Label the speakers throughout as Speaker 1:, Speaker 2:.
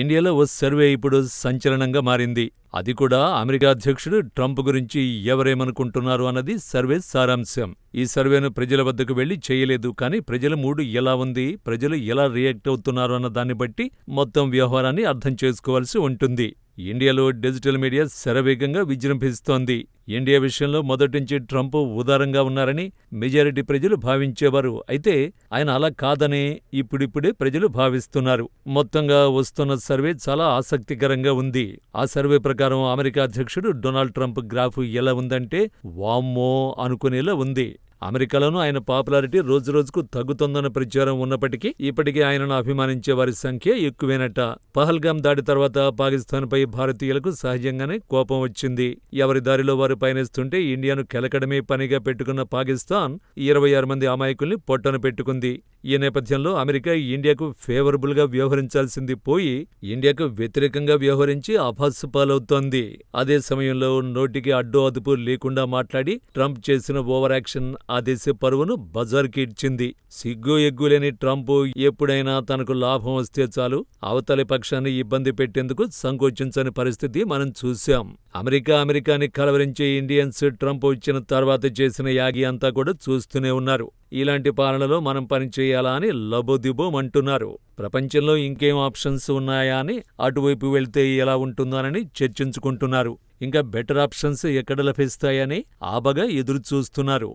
Speaker 1: ఇండియాలో ఓ సర్వే ఇప్పుడు సంచలనంగా మారింది. అది కూడా అమెరికా అధ్యక్షుడు ట్రంప్ గురించి ఎవరేమనుకుంటున్నారు అన్నది సర్వే సారాంశం. ఈ సర్వేను ప్రజల వద్దకు వెళ్లి చేయలేదు, కానీ ప్రజల మూడు ఎలా ఉంది, ప్రజలు ఎలా రియాక్ట్ అవుతున్నారు అన్న దాన్ని బట్టి మొత్తం వ్యవహారాన్ని అర్థం చేసుకోవాల్సి ఉంటుంది. ఇండియాలో డిజిటల్ మీడియా శరవేగంగా విజృంభిస్తోంది. ఇండియా విషయంలో మొదటించి ట్రంప్ ఉదారంగా ఉన్నారని మెజారిటీ ప్రజలు భావించేవారు. అయితే ఆయన అలా కాదనే ఇప్పుడిప్పుడే ప్రజలు భావిస్తున్నారు. మొత్తంగా వస్తున్న సర్వే చాలా ఆసక్తికరంగా ఉంది. ఆ సర్వే ప్రకారం అమెరికా అధ్యక్షుడు డొనాల్డ్ ట్రంప్ గ్రాఫ్ ఎలా ఉందంటే వామ్మో అనుకునేలా ఉంది. అమెరికాలోనూ ఆయన పాపులారిటీ రోజురోజుకు తగ్గుతోందన్న ప్రచారం ఉన్నప్పటికీ ఇప్పటికీ ఆయనను అభిమానించే వారి సంఖ్య ఎక్కువేనట. పహల్గాం దాడి తర్వాత పాకిస్తాన్పై భారతీయులకు సహజంగానే కోపం వచ్చింది. ఎవరి దారిలో వారు పయనిస్తుంటే ఇండియాను కెలకడమే పనిగా పెట్టుకున్న పాకిస్తాన్ 26 మంది అమాయకుల్ని పొట్టన పెట్టుకుంది. ఈ నేపథ్యంలో అమెరికా ఇండియాకు ఫేవరబుల్ గా వ్యవహరించాల్సింది పోయి ఇండియాకు వ్యతిరేకంగా వ్యవహరించి అభాసు పాలవుతోంది. అదే సమయంలో నోటికి అడ్డు అదుపు లేకుండా మాట్లాడి ట్రంప్ చేసిన ఓవర్ యాక్షన్ ఆ దేశ పరువును బజార్కి ఇడ్చింది. సిగ్గు ఎగ్గులేని ట్రంప్ ఎప్పుడైనా తనకు లాభం వస్తే చాలు అవతలి పక్షాన్ని ఇబ్బంది పెట్టేందుకు సంకోచించని పరిస్థితి మనం చూశాం. అమెరికాని కలవరించే ఇండియన్స్ ట్రంప్ వచ్చిన తర్వాత చేసిన యాగి అంతా కూడా చూస్తూనే ఉన్నారు. ఇలాంటి పాలనలో మనం పనిచేయాలా అని లబోదిబోం అంటున్నారు. ప్రపంచంలో ఇంకేం ఆప్షన్స్ ఉన్నాయా అని అటువైపు వెళ్తే ఎలా ఉంటుందోనని చర్చించుకుంటున్నారు. ఇంకా బెటర్ ఆప్షన్స్ ఎక్కడ లభిస్తాయని ఆబగా ఎదురుచూస్తున్నారు.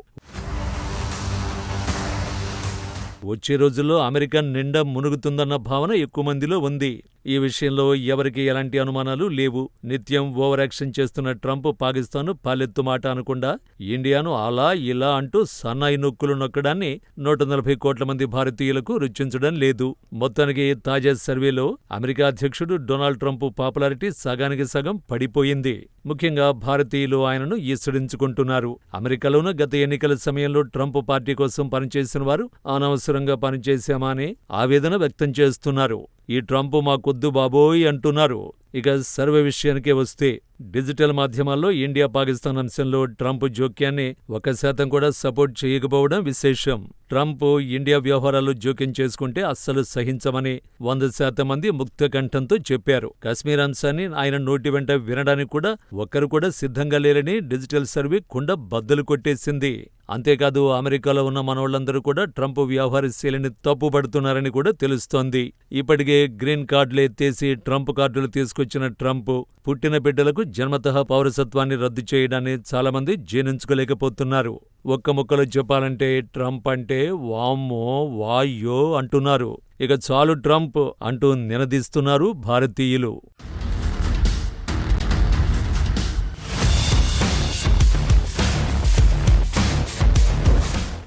Speaker 1: వచ్చే రోజుల్లో అమెరికా నిండా మునుగుతుందన్న భావన ఎక్కువ మందిలో ఉంది. ఈ విషయంలో ఎవరికి ఎలాంటి అనుమానాలు లేవు. నిత్యం ఓవర్ యాక్షన్ చేస్తున్న ట్రంప్ పాకిస్తాన్ పాలెత్తు మాట అనకుండా ఇండియాను అలా ఇలా అంటూ సన్నాయి నొక్కులు నొక్కడాన్ని 140 కోట్ల మంది భారతీయులకు రుచించడం లేదు. మొత్తానికి తాజా సర్వేలో అమెరికా అధ్యక్షుడు డొనాల్డ్ ట్రంప్ పాపులారిటీ సగానికి సగం పడిపోయింది. ముఖ్యంగా భారతీయులు ఆయనను ఈసడించుకుంటున్నారు. అమెరికాలోనూ గత ఎన్నికల సమయంలో ట్రంప్ పార్టీ కోసం పనిచేసిన వారు అనవసరంగా పనిచేశామా అని ఆవేదన వ్యక్తం చేస్తున్నారు. ఈ ట్రంప్ మాకొద్దు బాబోయ్ అంటున్నారు. ఇక సర్వే విషయానికే వస్తే డిజిటల్ మాధ్యమాల్లో ఇండియా పాకిస్తాన్ అంశంలో ట్రంప్ జోక్యాన్ని 1% కూడా సపోర్ట్ చేయకపోవడం విశేషం. ట్రంప్ ఇండియా వ్యవహారాల్లో జోక్యం చేసుకుంటే అస్సలు సహించమని 100% మంది ముక్త కంఠంతో చెప్పారు. కశ్మీర్ అంశాన్ని ఆయన నోటి వెంట వినడానికి కూడా ఒక్కరు కూడా సిద్ధంగా లేరని డిజిటల్ సర్వే కుండ బద్దలు కొట్టేసింది. అంతేకాదు అమెరికాలో ఉన్న మనోళ్లందరూ కూడా ట్రంప్ వ్యవహార శైలిని తప్పుపడుతున్నారని కూడా తెలుస్తోంది. ఇప్పటికే గ్రీన్ కార్డులు ఎత్తేసి ట్రంప్ కార్డులు తీసుకొచ్చిన ట్రంప్ పుట్టిన బిడ్డలకు జన్మతః పౌరసత్వాన్ని రద్దు చేయడాన్ని చాలామంది జీర్ణించుకోలేకపోతున్నారు. ఒక్క ముక్కలో చెప్పాలంటే ట్రంప్ అంటే వామ్మో వాయ్యో అంటున్నారు. ఇక చాలు ట్రంప్ అంటూ నినదిస్తున్నారు భారతీయులు.